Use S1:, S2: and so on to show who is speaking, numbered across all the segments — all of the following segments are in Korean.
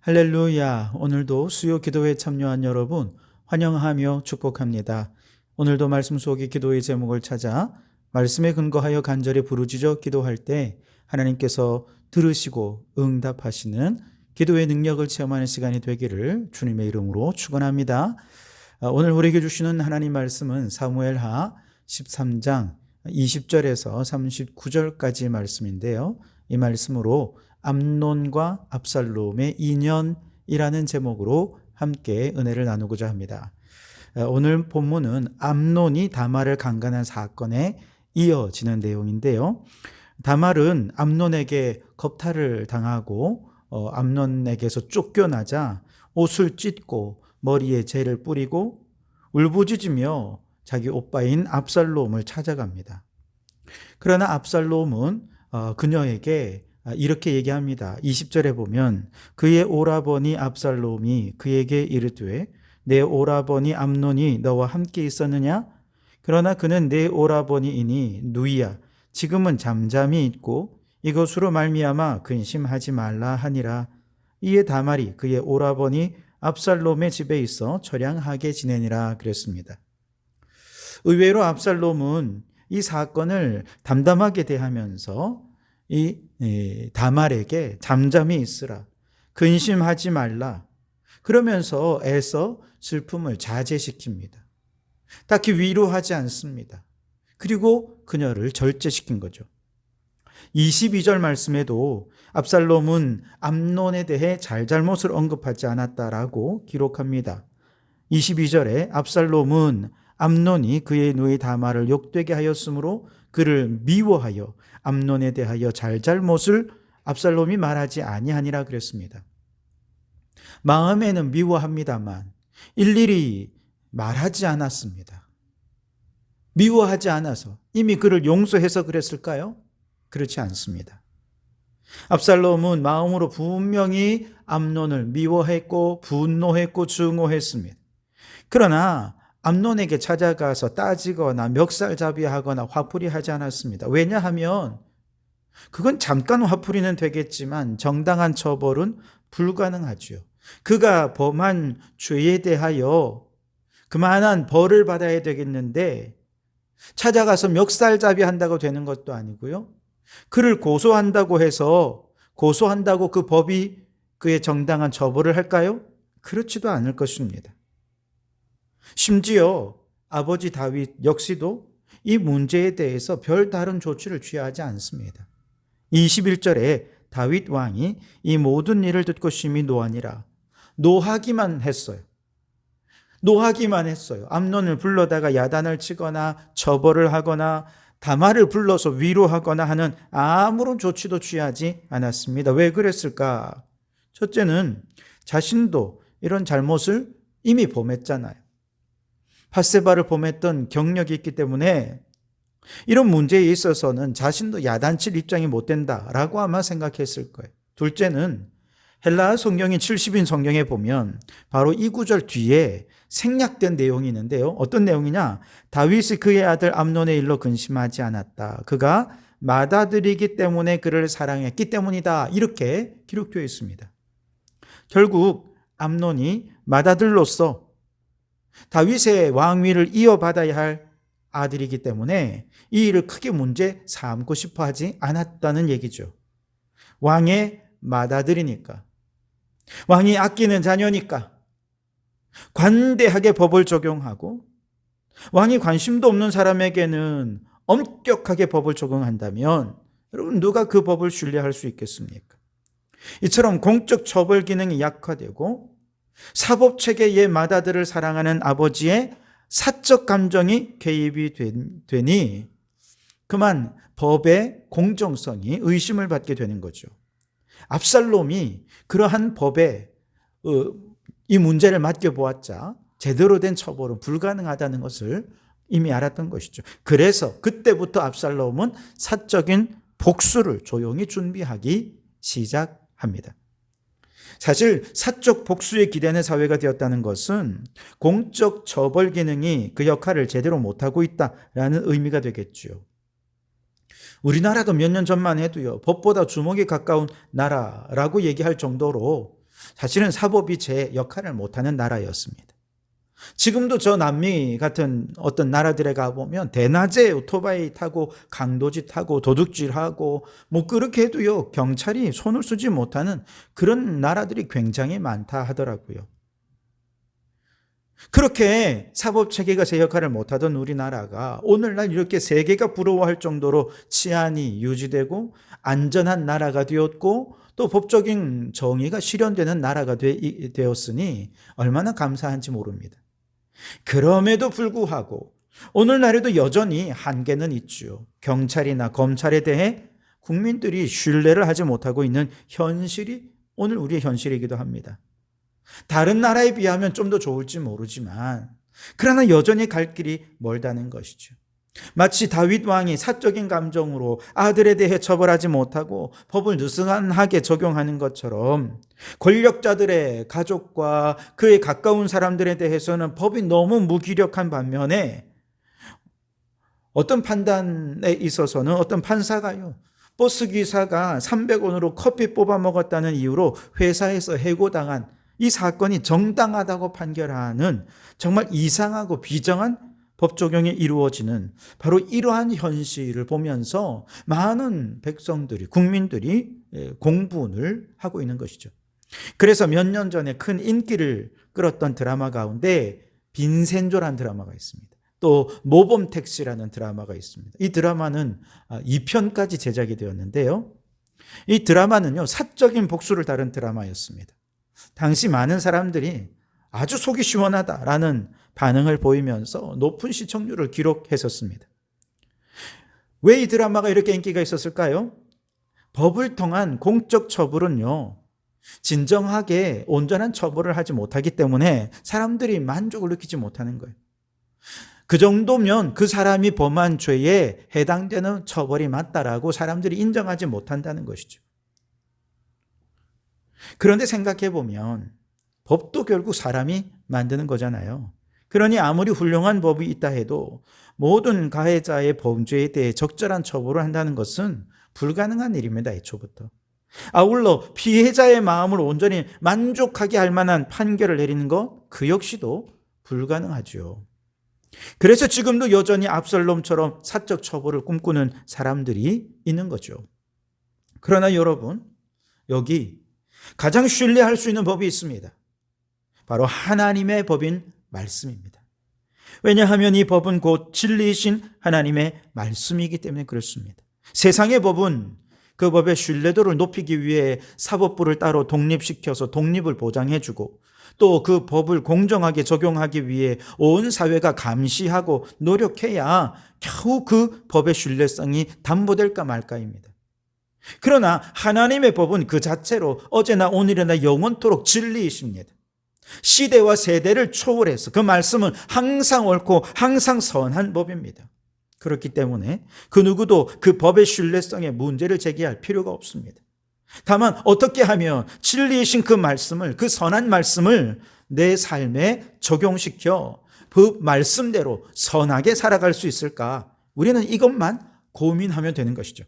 S1: 할렐루야. 오늘도 수요 기도회에 참여한 여러분 환영하며 축복합니다. 오늘도 말씀 속의 기도의 제목을 찾아 말씀에 근거하여 간절히 부르짖어 기도할 때 하나님께서 들으시고 응답하시는 기도의 능력을 체험하는 시간이 되기를 주님의 이름으로 축원합니다. 오늘 우리에게 주시는 하나님 말씀은 사무엘하 13장 20절에서 39절까지 말씀인데요. 이 말씀으로 암논과 압살롬의 인연이라는 제목으로 함께 은혜를 나누고자 합니다. 오늘 본문은 암논이 다말을 강간한 사건에 이어지는 내용인데요. 다말은 암논에게 겁탈을 당하고 암논에게서 쫓겨나자 옷을 찢고 머리에 재를 뿌리고 울부짖으며 자기 오빠인 압살롬을 찾아갑니다. 그러나 압살롬은 그녀에게 이렇게 얘기합니다. 20절에 보면 그의 오라버니 압살롬이 그에게 이르되 내 오라버니 암논이 너와 함께 있었느냐? 그러나 그는 내 오라버니이니 누이야. 지금은 잠잠히 있고 이것으로 말미암아 근심하지 말라 하니라. 이에 다말이 그의 오라버니 압살롬의 집에 있어 처량하게 지내니라 그랬습니다. 의외로 압살롬은 이 사건을 담담하게 대하면서 이 다말에게 잠잠히 있으라, 근심하지 말라, 그러면서 애써 슬픔을 자제시킵니다. 딱히 위로하지 않습니다. 그리고 그녀를 절제시킨 거죠. 22절 말씀에도 압살롬은 암논에 대해 잘잘못을 언급하지 않았다라고 기록합니다. 22절에 압살롬은 암논이 그의 누이 다말을 욕되게 하였으므로 그를 미워하여 암논에 대하여 잘잘못을 압살롬이 말하지 아니하니라 그랬습니다. 마음에는 미워합니다만 일일이 말하지 않았습니다. 미워하지 않아서 이미 그를 용서해서 그랬을까요? 그렇지 않습니다. 압살롬은 마음으로 분명히 암논을 미워했고 분노했고 증오했습니다. 그러나 암논에게 찾아가서 따지거나 멱살잡이하거나 화풀이하지 않았습니다. 왜냐하면 그건 잠깐 화풀이는 되겠지만 정당한 처벌은 불가능하죠. 그가 범한 죄에 대하여 그만한 벌을 받아야 되겠는데 찾아가서 멱살잡이한다고 되는 것도 아니고요. 그를 고소한다고 해서 고소한다고 그 법이 그의 정당한 처벌을 할까요? 그렇지도 않을 것입니다. 심지어 아버지 다윗 역시도 이 문제에 대해서 별다른 조치를 취하지 않습니다. 21절에 다윗 왕이 이 모든 일을 듣고 심히 노하니라. 노하기만 했어요. 노하기만 했어요. 암논을 불러다가 야단을 치거나 처벌을 하거나 다말을 불러서 위로하거나 하는 아무런 조치도 취하지 않았습니다. 왜 그랬을까? 첫째는 자신도 이런 잘못을 이미 범했잖아요. 밧세바를 범했던 경력이 있기 때문에 이런 문제에 있어서는 자신도 야단칠 입장이 못 된다라고 아마 생각했을 거예요. 둘째는 헬라어 성경인 70인 성경에 보면 바로 이 구절 뒤에 생략된 내용이 있는데요. 어떤 내용이냐? 다윗이 그의 아들 암논의 일로 근심하지 않았다. 그가 맏아들이기 때문에 그를 사랑했기 때문이다. 이렇게 기록되어 있습니다. 결국 암논이 맏아들로서 다윗의 왕위를 이어받아야 할 아들이기 때문에 이 일을 크게 문제 삼고 싶어 하지 않았다는 얘기죠. 왕의 맏아들이니까, 왕이 아끼는 자녀니까 관대하게 법을 적용하고 왕이 관심도 없는 사람에게는 엄격하게 법을 적용한다면 여러분 누가 그 법을 신뢰할 수 있겠습니까? 이처럼 공적 처벌 기능이 약화되고 사법체계의 맏아들을 사랑하는 아버지의 사적 감정이 개입이 되니 그만 법의 공정성이 의심을 받게 되는 거죠. 압살롬이 그러한 법에 이 문제를 맡겨보았자 제대로 된 처벌은 불가능하다는 것을 이미 알았던 것이죠. 그래서 그때부터 압살롬은 사적인 복수를 조용히 준비하기 시작합니다. 사실 사적 복수에 기대는 사회가 되었다는 것은 공적 처벌 기능이 그 역할을 제대로 못하고 있다라는 의미가 되겠죠. 우리나라도 몇 년 전만 해도요, 법보다 주먹에 가까운 나라라고 얘기할 정도로 사실은 사법이 제 역할을 못하는 나라였습니다. 지금도 저 남미 같은 어떤 나라들에 가보면 대낮에 오토바이 타고 강도짓 하고 도둑질하고 뭐 그렇게 해도요 경찰이 손을 쓰지 못하는 그런 나라들이 굉장히 많다 하더라고요. 그렇게 사법체계가 제 역할을 못하던 우리나라가 오늘날 이렇게 세계가 부러워할 정도로 치안이 유지되고 안전한 나라가 되었고 또 법적인 정의가 실현되는 나라가 되었으니 얼마나 감사한지 모릅니다. 그럼에도 불구하고 오늘날에도 여전히 한계는 있죠. 경찰이나 검찰에 대해 국민들이 신뢰를 하지 못하고 있는 현실이 오늘 우리의 현실이기도 합니다. 다른 나라에 비하면 좀 더 좋을지 모르지만 그러나 여전히 갈 길이 멀다는 것이죠. 마치 다윗 왕이 사적인 감정으로 아들에 대해 처벌하지 못하고 법을 느슨하게 적용하는 것처럼 권력자들의 가족과 그에 가까운 사람들에 대해서는 법이 너무 무기력한 반면에 어떤 판단에 있어서는 어떤 판사가요, 버스 기사가 300원으로 커피 뽑아 먹었다는 이유로 회사에서 해고당한 이 사건이 정당하다고 판결하는 정말 이상하고 비정한 법 적용이 이루어지는 바로 이러한 현실을 보면서 많은 백성들이, 국민들이 공분을 하고 있는 것이죠. 그래서 몇 년 전에 큰 인기를 끌었던 드라마 가운데 빈센조라는 드라마가 있습니다. 또 모범택시라는 드라마가 있습니다. 이 드라마는 2편까지 제작이 되었는데요. 이 드라마는요, 사적인 복수를 다룬 드라마였습니다. 당시 많은 사람들이 아주 속이 시원하다라는 반응을 보이면서 높은 시청률을 기록했었습니다. 왜 이 드라마가 이렇게 인기가 있었을까요? 법을 통한 공적 처벌은요, 진정하게 온전한 처벌을 하지 못하기 때문에 사람들이 만족을 느끼지 못하는 거예요. 그 정도면 그 사람이 범한 죄에 해당되는 처벌이 맞다라고 사람들이 인정하지 못한다는 것이죠. 그런데 생각해 보면 법도 결국 사람이 만드는 거잖아요. 그러니 아무리 훌륭한 법이 있다 해도 모든 가해자의 범죄에 대해 적절한 처벌을 한다는 것은 불가능한 일입니다, 애초부터. 아울러 피해자의 마음을 온전히 만족하게 할 만한 판결을 내리는 것, 그 역시도 불가능하죠. 그래서 지금도 여전히 압살롬처럼 사적 처벌을 꿈꾸는 사람들이 있는 거죠. 그러나 여러분, 여기 가장 신뢰할 수 있는 법이 있습니다. 바로 하나님의 법인 말씀입니다. 왜냐하면 이 법은 곧 진리이신 하나님의 말씀이기 때문에 그렇습니다. 세상의 법은 그 법의 신뢰도를 높이기 위해 사법부를 따로 독립시켜서 독립을 보장해주고 또 그 법을 공정하게 적용하기 위해 온 사회가 감시하고 노력해야 겨우 그 법의 신뢰성이 담보될까 말까입니다. 그러나 하나님의 법은 그 자체로 어제나 오늘이나 영원토록 진리이십니다. 시대와 세대를 초월해서 그 말씀은 항상 옳고 항상 선한 법입니다. 그렇기 때문에 그 누구도 그 법의 신뢰성에 문제를 제기할 필요가 없습니다. 다만 어떻게 하면 진리이신 그 말씀을, 그 선한 말씀을 내 삶에 적용시켜 그 말씀대로 선하게 살아갈 수 있을까? 우리는 이것만 고민하면 되는 것이죠.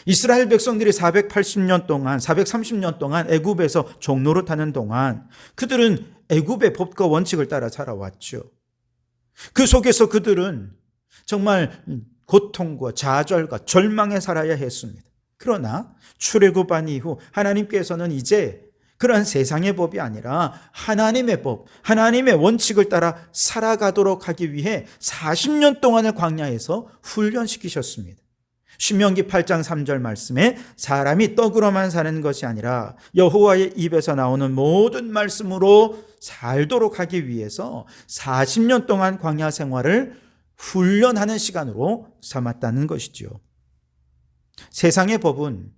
S1: 이스라엘 백성들이 430년 동안, 430년 동안 애굽에서 종노릇하는 동안 그들은 애굽의 법과 원칙을 따라 살아왔죠. 그 속에서 그들은 정말 고통과 좌절과 절망에 살아야 했습니다. 그러나 출애굽한 이후 하나님께서는 이제 그러한 세상의 법이 아니라 하나님의 법, 하나님의 원칙을 따라 살아가도록 하기 위해 40년 동안을 광야에서 훈련시키셨습니다. 신명기 8장 3절 말씀에 사람이 떡으로만 사는 것이 아니라 여호와의 입에서 나오는 모든 말씀으로 살도록 하기 위해서 40년 동안 광야 생활을 훈련하는 시간으로 삼았다는 것이죠. 세상의 법은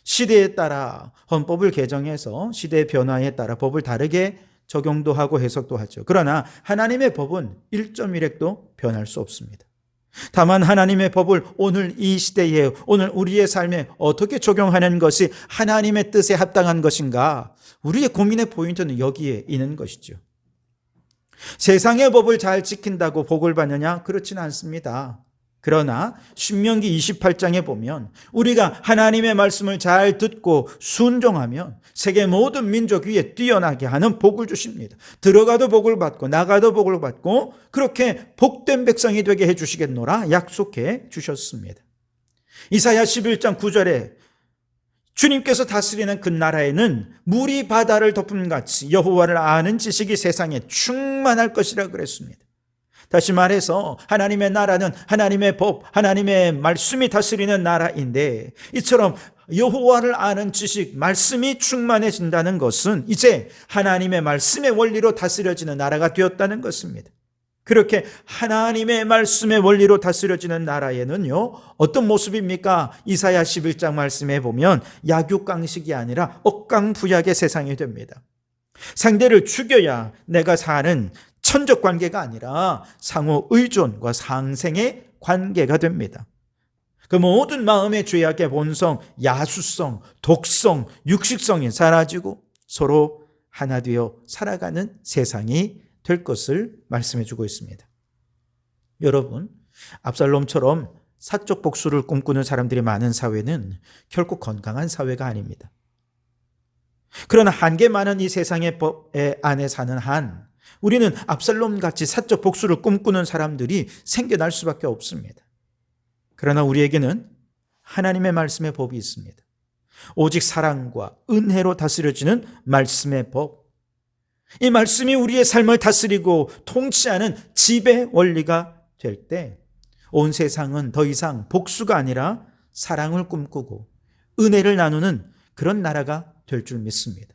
S1: 시대에 따라 헌법을 개정해서 시대의 변화에 따라 법을 다르게 적용도 하고 해석도 하죠. 그러나 하나님의 법은 1.1획도 변할 수 없습니다. 다만 하나님의 법을 오늘 이 시대에, 오늘 우리의 삶에 어떻게 적용하는 것이 하나님의 뜻에 합당한 것인가? 우리의 고민의 포인트는 여기에 있는 것이죠. 세상의 법을 잘 지킨다고 복을 받느냐? 그렇지는 않습니다. 그러나 신명기 28장에 보면 우리가 하나님의 말씀을 잘 듣고 순종하면 세계 모든 민족 위에 뛰어나게 하는 복을 주십니다. 들어가도 복을 받고 나가도 복을 받고 그렇게 복된 백성이 되게 해주시겠노라 약속해 주셨습니다. 이사야 11장 9절에 주님께서 다스리는 그 나라에는 물이 바다를 덮음같이 여호와를 아는 지식이 세상에 충만할 것이라 그랬습니다. 다시 말해서 하나님의 나라는 하나님의 법, 하나님의 말씀이 다스리는 나라인데 이처럼 여호와를 아는 지식, 말씀이 충만해진다는 것은 이제 하나님의 말씀의 원리로 다스려지는 나라가 되었다는 것입니다. 그렇게 하나님의 말씀의 원리로 다스려지는 나라에는요, 어떤 모습입니까? 이사야 11장 말씀에 보면 약육강식이 아니라 억강부약의 세상이 됩니다. 상대를 죽여야 내가 사는 천적 관계가 아니라 상호 의존과 상생의 관계가 됩니다. 그 모든 마음의 죄악의 본성, 야수성, 독성, 육식성이 사라지고 서로 하나 되어 살아가는 세상이 될 것을 말씀해 주고 있습니다. 여러분, 압살롬처럼 사적 복수를 꿈꾸는 사람들이 많은 사회는 결코 건강한 사회가 아닙니다. 그러나 한계 많은 이 세상의 법 안에 사는 한 우리는 압살롬같이 사적 복수를 꿈꾸는 사람들이 생겨날 수밖에 없습니다. 그러나 우리에게는 하나님의 말씀의 법이 있습니다. 오직 사랑과 은혜로 다스려지는 말씀의 법. 이 말씀이 우리의 삶을 다스리고 통치하는 지배 원리가 될 때 온 세상은 더 이상 복수가 아니라 사랑을 꿈꾸고 은혜를 나누는 그런 나라가 될 줄 믿습니다.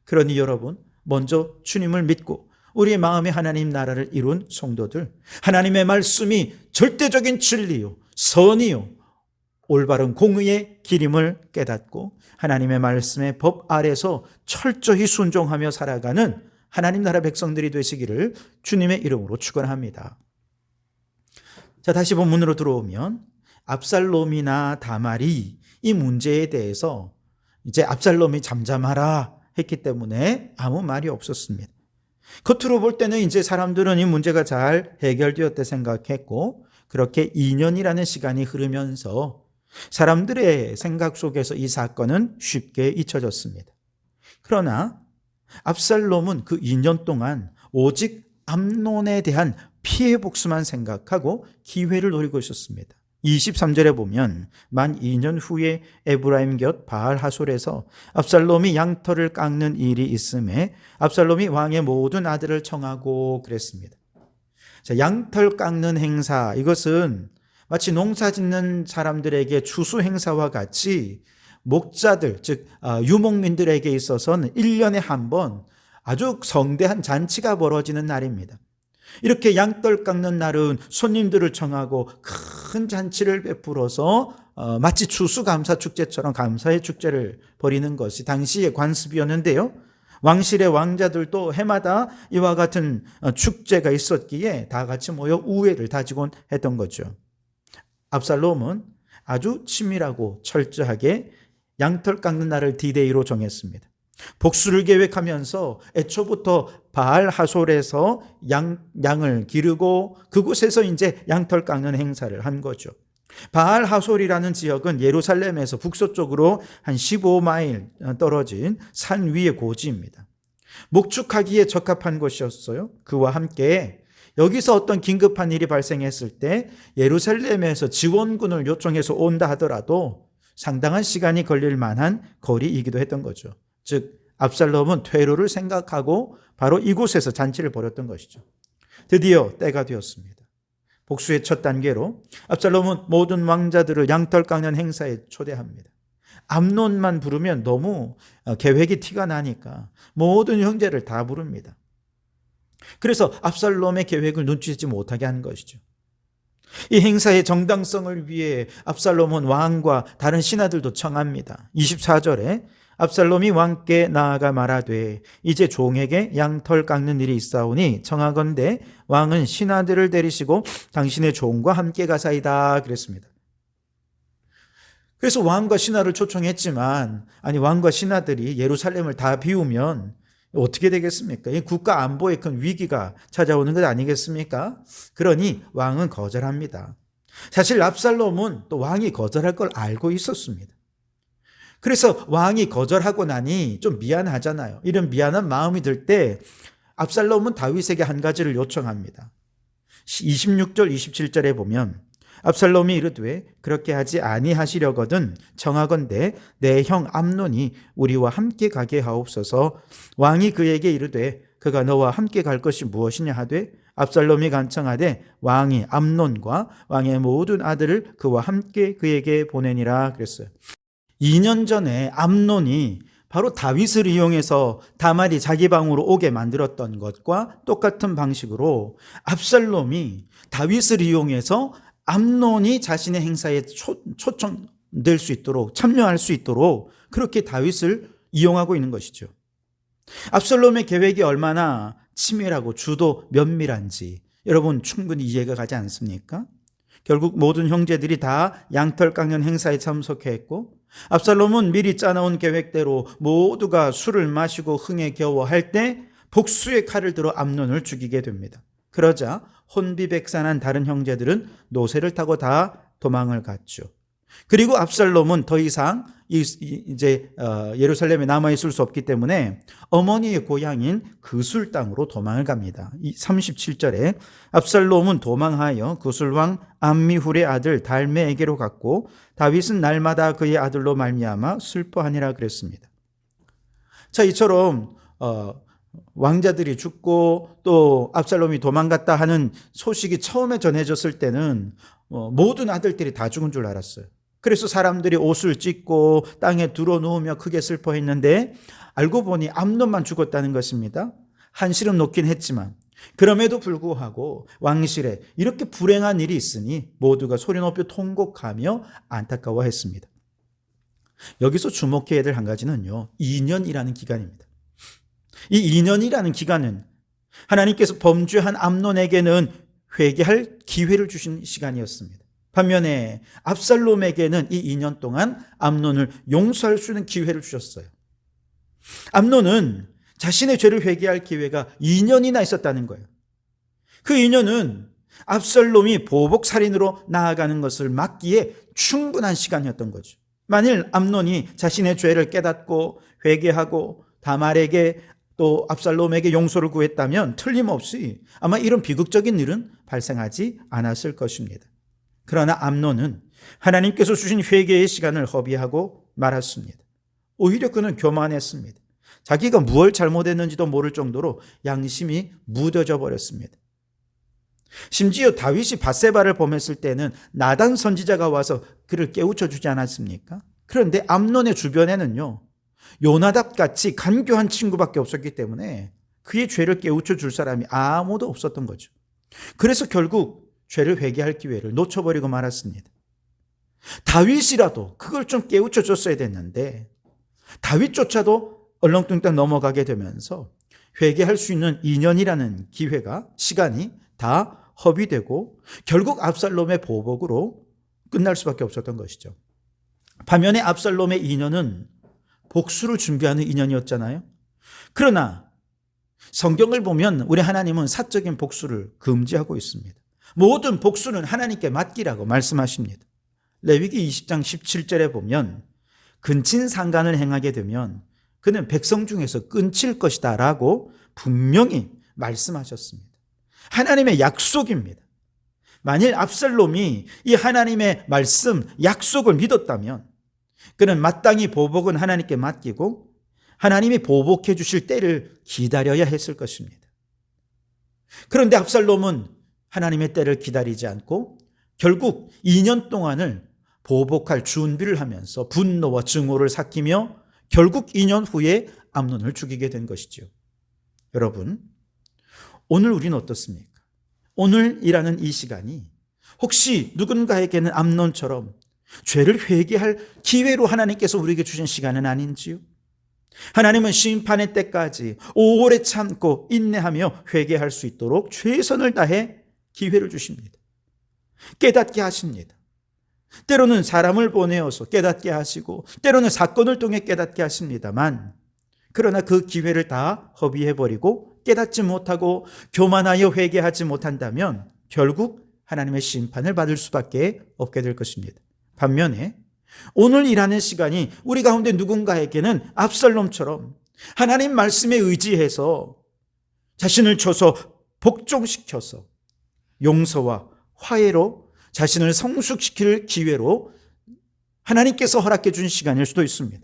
S1: 그러니 여러분, 먼저 주님을 믿고 우리의 마음에 하나님 나라를 이룬 성도들, 하나님의 말씀이 절대적인 진리요, 선이요, 올바른 공의의 길임을 깨닫고 하나님의 말씀의 법 아래서 철저히 순종하며 살아가는 하나님 나라 백성들이 되시기를 주님의 이름으로 축원합니다. 자, 다시 본문으로 들어오면 압살롬이나 다말이 이 문제에 대해서 이제 압살롬이 잠잠하라 했기 때문에 아무 말이 없었습니다. 겉으로 볼 때는 이제 사람들은 이 문제가 잘 해결되었다 생각했고 그렇게 2년이라는 시간이 흐르면서 사람들의 생각 속에서 이 사건은 쉽게 잊혀졌습니다. 그러나 압살롬은 그 2년 동안 오직 암논에 대한 피해 복수만 생각하고 기회를 노리고 있었습니다. 23절에 보면 만 2년 후에 에브라임 곁 바알 하솔에서 압살롬이 양털을 깎는 일이 있음에 압살롬이 왕의 모든 아들을 청하고 그랬습니다. 자, 양털 깎는 행사, 이것은 마치 농사 짓는 사람들에게 추수 행사와 같이 목자들, 즉 유목민들에게 있어서는 1년에 한 번 아주 성대한 잔치가 벌어지는 날입니다. 이렇게 양털 깎는 날은 손님들을 청하고 큰 잔치를 베풀어서 마치 추수감사축제처럼 감사의 축제를 벌이는 것이 당시의 관습이었는데요. 왕실의 왕자들도 해마다 이와 같은 축제가 있었기에 다 같이 모여 우애를 다지곤 했던 거죠. 압살롬은 아주 치밀하고 철저하게 양털 깎는 날을 디데이로 정했습니다. 복수를 계획하면서 애초부터 바알 하솔에서 양을 기르고 그곳에서 이제 양털 깎는 행사를 한 거죠. 바알 하솔이라는 지역은 예루살렘에서 북서쪽으로 한 15마일 떨어진 산 위의 고지입니다. 목축하기에 적합한 곳이었어요. 그와 함께 여기서 어떤 긴급한 일이 발생했을 때 예루살렘에서 지원군을 요청해서 온다 하더라도 상당한 시간이 걸릴 만한 거리이기도 했던 거죠. 즉 압살롬은 퇴로를 생각하고 바로 이곳에서 잔치를 벌였던 것이죠. 드디어 때가 되었습니다. 복수의 첫 단계로 압살롬은 모든 왕자들을 양털 깎는 행사에 초대합니다. 암논만 부르면 너무 계획이 티가 나니까 모든 형제를 다 부릅니다. 그래서 압살롬의 계획을 눈치채지 못하게 한 것이죠. 이 행사의 정당성을 위해 압살롬은 왕과 다른 신하들도 청합니다. 24절에 압살롬이 왕께 나아가 말하되 이제 종에게 양털 깎는 일이 있사오니 청하건대 왕은 신하들을 데리시고 당신의 종과 함께 가사이다 그랬습니다. 그래서 왕과 신하를 초청했지만 왕과 신하들이 예루살렘을 다 비우면 어떻게 되겠습니까? 이 국가 안보에 큰 위기가 찾아오는 것 아니겠습니까? 그러니 왕은 거절합니다. 사실 압살롬은 또 왕이 거절할 걸 알고 있었습니다. 그래서 왕이 거절하고 나니 좀 미안하잖아요. 이런 미안한 마음이 들 때 압살롬은 다윗에게 한 가지를 요청합니다. 26절 27절에 보면 압살롬이 이르되 그렇게 하지 아니하시려거든 청하건대 내 형 암논이 우리와 함께 가게 하옵소서. 왕이 그에게 이르되 그가 너와 함께 갈 것이 무엇이냐 하되 압살롬이 간청하되 왕이 암논과 왕의 모든 아들을 그와 함께 그에게 보내니라 그랬어요. 2년 전에 암논이 바로 다윗을 이용해서 다말이 자기 방으로 오게 만들었던 것과 똑같은 방식으로 압살롬이 다윗을 이용해서 암논이 자신의 행사에 초청될 수 있도록, 참여할 수 있도록 그렇게 다윗을 이용하고 있는 것이죠. 압살롬의 계획이 얼마나 치밀하고 주도 면밀한지 여러분 충분히 이해가 가지 않습니까? 결국 모든 형제들이 다 양털 깎는 행사에 참석했고 압살롬은 미리 짜놓은 계획대로 모두가 술을 마시고 흥에 겨워할 때 복수의 칼을 들어 암논을 죽이게 됩니다. 그러자 혼비백산한 다른 형제들은 노새를 타고 다 도망을 갔죠. 그리고 압살롬은 더 이상 이제 예루살렘에 남아있을 수 없기 때문에 어머니의 고향인 그술 땅으로 도망을 갑니다. 37절에 압살롬은 도망하여 그술왕 암미훌의 아들 달메에게로 갔고 다윗은 날마다 그의 아들로 말미암아 슬퍼하니라 그랬습니다. 자, 이처럼 왕자들이 죽고 또 압살롬이 도망갔다 하는 소식이 처음에 전해졌을 때는 모든 아들들이 다 죽은 줄 알았어요. 그래서 사람들이 옷을 찢고 땅에 드러누우며 크게 슬퍼했는데 알고 보니 암논만 죽었다는 것입니다. 한시름 놓긴 했지만 그럼에도 불구하고 왕실에 이렇게 불행한 일이 있으니 모두가 소리 높여 통곡하며 안타까워했습니다. 여기서 주목해야 될 한 가지는요, 2년이라는 기간입니다. 이 2년이라는 기간은 하나님께서 범죄한 암논에게는 회개할 기회를 주신 시간이었습니다. 반면에 압살롬에게는 이 2년 동안 암논을 용서할 수 있는 기회를 주셨어요. 암논은 자신의 죄를 회개할 기회가 2년이나 있었다는 거예요. 그 2년은 압살롬이 보복살인으로 나아가는 것을 막기에 충분한 시간이었던 거죠. 만일 암논이 자신의 죄를 깨닫고 회개하고 다말에게 또 압살롬에게 용서를 구했다면 틀림없이 아마 이런 비극적인 일은 발생하지 않았을 것입니다. 그러나 암논은 하나님께서 주신 회개의 시간을 허비하고 말았습니다. 오히려 그는 교만했습니다. 자기가 무엇을 잘못했는지도 모를 정도로 양심이 무뎌져 버렸습니다. 심지어 다윗이 밧세바를 범했을 때는 나단 선지자가 와서 그를 깨우쳐 주지 않았습니까? 그런데 암논의 주변에는요, 요나답같이 간교한 친구밖에 없었기 때문에 그의 죄를 깨우쳐 줄 사람이 아무도 없었던 거죠. 그래서 결국 죄를 회개할 기회를 놓쳐버리고 말았습니다. 다윗이라도 그걸 좀 깨우쳐 줬어야 됐는데 다윗조차도 얼렁뚱땅 넘어가게 되면서 회개할 수 있는 2년이라는 기회가, 시간이 다 허비되고 결국 압살롬의 보복으로 끝날 수밖에 없었던 것이죠. 반면에 압살롬의 2년은 복수를 준비하는 2년이었잖아요. 그러나 성경을 보면 우리 하나님은 사적인 복수를 금지하고 있습니다. 모든 복수는 하나님께 맡기라고 말씀하십니다. 레위기 20장 17절에 보면 근친상간을 행하게 되면 그는 백성 중에서 끊칠 것이다 라고 분명히 말씀하셨습니다. 하나님의 약속입니다. 만일 압살롬이 이 하나님의 말씀, 약속을 믿었다면 그는 마땅히 보복은 하나님께 맡기고 하나님이 보복해 주실 때를 기다려야 했을 것입니다. 그런데 압살롬은 하나님의 때를 기다리지 않고 결국 2년 동안을 보복할 준비를 하면서 분노와 증오를 삭히며 결국 2년 후에 암논을 죽이게 된 것이죠. 여러분, 오늘 우리는 어떻습니까? 오늘이라는 이 시간이 혹시 누군가에게는 암논처럼 죄를 회개할 기회로 하나님께서 우리에게 주신 시간은 아닌지요? 하나님은 심판의 때까지 오래 참고 인내하며 회개할 수 있도록 최선을 다해 기회를 주십니다. 깨닫게 하십니다. 때로는 사람을 보내어서 깨닫게 하시고 때로는 사건을 통해 깨닫게 하십니다만 그러나 그 기회를 다 허비해버리고 깨닫지 못하고 교만하여 회개하지 못한다면 결국 하나님의 심판을 받을 수밖에 없게 될 것입니다. 반면에 오늘 일하는 시간이 우리 가운데 누군가에게는 압살롬처럼 하나님 말씀에 의지해서 자신을 쳐서 복종시켜서 용서와 화해로 자신을 성숙시킬 기회로 하나님께서 허락해 준 시간일 수도 있습니다.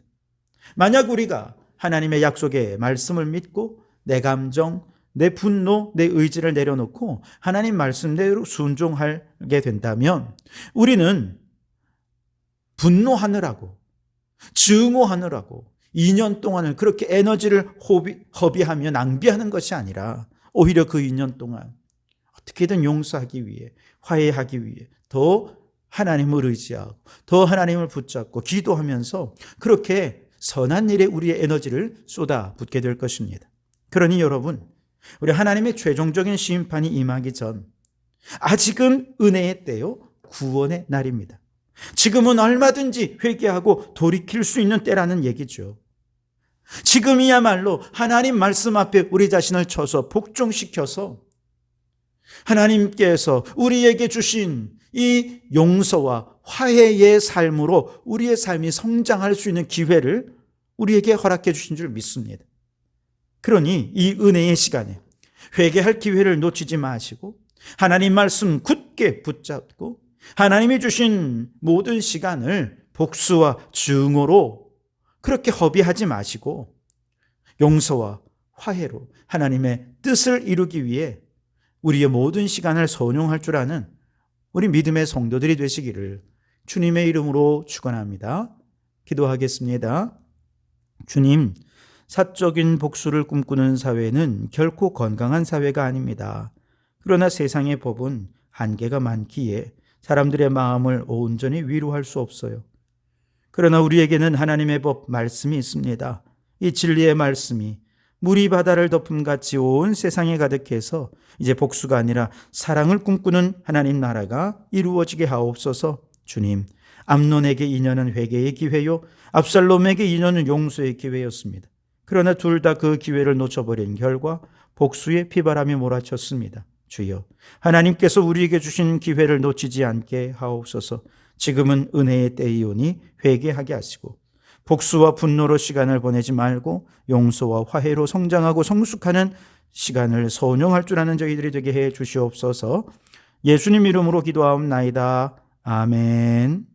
S1: 만약 우리가 하나님의 약속의 말씀을 믿고 내 감정, 내 분노, 내 의지를 내려놓고 하나님 말씀대로 순종하게 된다면 우리는 분노하느라고, 증오하느라고 2년 동안을 그렇게 에너지를 허비하며 낭비하는 것이 아니라 오히려 그 2년 동안 어떻게든 용서하기 위해, 화해하기 위해 더 하나님을 의지하고 더 하나님을 붙잡고 기도하면서 그렇게 선한 일에 우리의 에너지를 쏟아붓게 될 것입니다. 그러니 여러분, 우리 하나님의 최종적인 심판이 임하기 전 아직은 은혜의 때요, 구원의 날입니다. 지금은 얼마든지 회개하고 돌이킬 수 있는 때라는 얘기죠. 지금이야말로 하나님 말씀 앞에 우리 자신을 쳐서 복종시켜서 하나님께서 우리에게 주신 이 용서와 화해의 삶으로 우리의 삶이 성장할 수 있는 기회를 우리에게 허락해 주신 줄 믿습니다. 그러니 이 은혜의 시간에 회개할 기회를 놓치지 마시고 하나님 말씀 굳게 붙잡고 하나님이 주신 모든 시간을 복수와 증오로 그렇게 허비하지 마시고 용서와 화해로 하나님의 뜻을 이루기 위해 우리의 모든 시간을 선용할 줄 아는 우리 믿음의 성도들이 되시기를 주님의 이름으로 축원합니다. 기도하겠습니다. 주님, 사적인 복수를 꿈꾸는 사회는 결코 건강한 사회가 아닙니다. 그러나 세상의 법은 한계가 많기에 사람들의 마음을 온전히 위로할 수 없어요. 그러나 우리에게는 하나님의 법 말씀이 있습니다. 이 진리의 말씀이 물이 바다를 덮음같이 온 세상에 가득해서 이제 복수가 아니라 사랑을 꿈꾸는 하나님 나라가 이루어지게 하옵소서. 주님, 암논에게 인연은 회개의 기회요, 압살롬에게 인연은 용서의 기회였습니다. 그러나 둘 다 그 기회를 놓쳐버린 결과 복수의 피바람이 몰아쳤습니다. 주여, 하나님께서 우리에게 주신 기회를 놓치지 않게 하옵소서. 지금은 은혜의 때이오니 회개하게 하시고 복수와 분노로 시간을 보내지 말고 용서와 화해로 성장하고 성숙하는 시간을 선용할 줄 아는 저희들이 되게 해 주시옵소서. 예수님 이름으로 기도하옵나이다. 아멘.